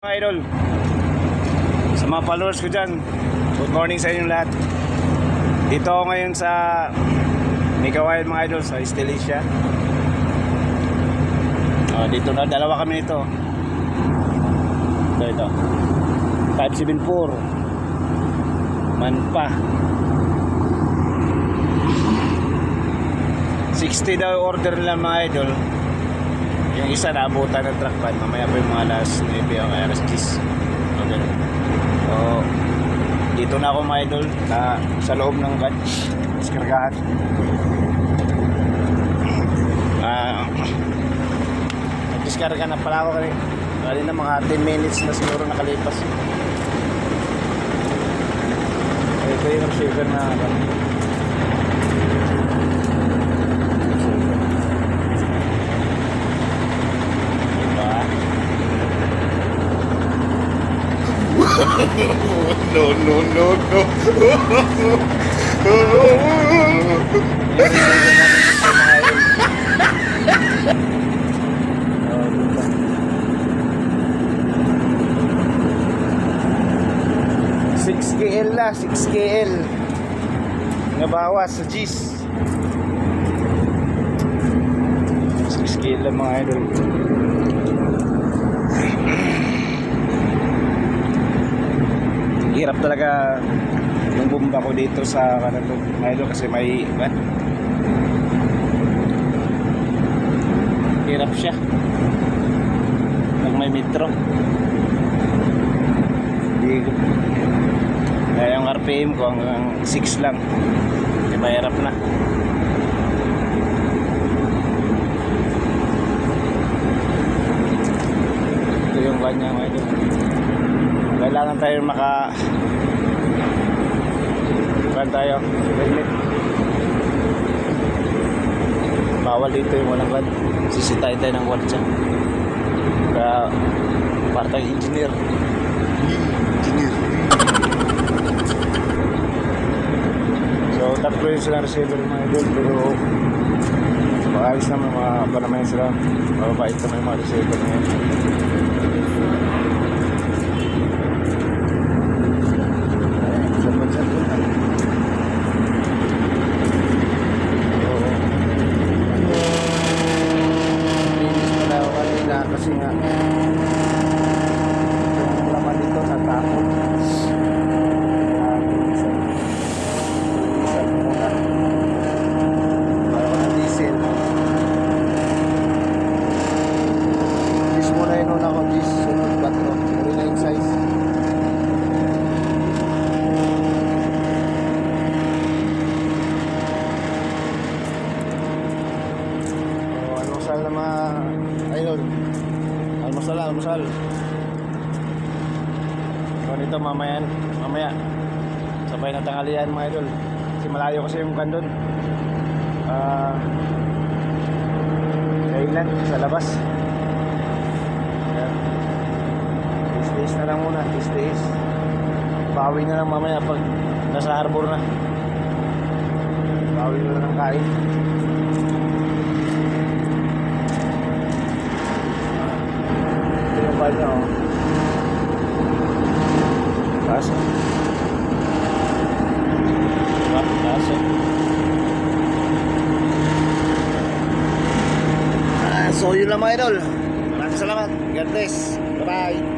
Mga idol, sa mga followers ko dyan, good morning sa inyong lahat. Dito ako ngayon sa Mega Wild mga idol, sa Estelicia. Dito na, dalawa kami nito. Ito 574 Manpa 60 daw order nila mga idol. Yung isa naabutan ng truck van. Mamaya pa yung mga alas 9 o alas 10. Okay. So, dito na ako mga idol sa loob ng van. Diskargahan. Nagdiskarga na pala ako kanina mga 10 minutes na siguro nakalipas. Ito yung receiver na KL na, 6 KL nabawas sa G's. 6 KL lang mga idol. Hirap talaga yung bomba ko dito sa kanto mga idol kasi may hirap siya pag may metro. Kaya yung RPM ko hanggang 6 lang, di mahirap na. Ito yung kanya mga idol. Kailangan tayo tayo helmet. Bawal dito yung walang van. Sisitayin tayo ng watcha. Kaya partang engineer. So tatlo yun silang receiver mga idol. Pero maayos naman mga panamayan sila. Mababait naman yung mga receiver na yun. Kasi nga yung laman dito sa tapo para wala diesel. Dis muna yun ako, dis sunod 4 muli na yung size. So almusal na mga idol. Almusal. So dito mamaya sabay na tanghalian mga idol. Kasi malayo kasi yung kandun. Kailan sa labas. Tiis na lang muna. Tiis. Bawi na lang mamaya pag nasa harbor na. Bawi na lang kain. Niya, oh. Kaso. So yun lang mga idol. Maraming salamat. God bless. Bye bye.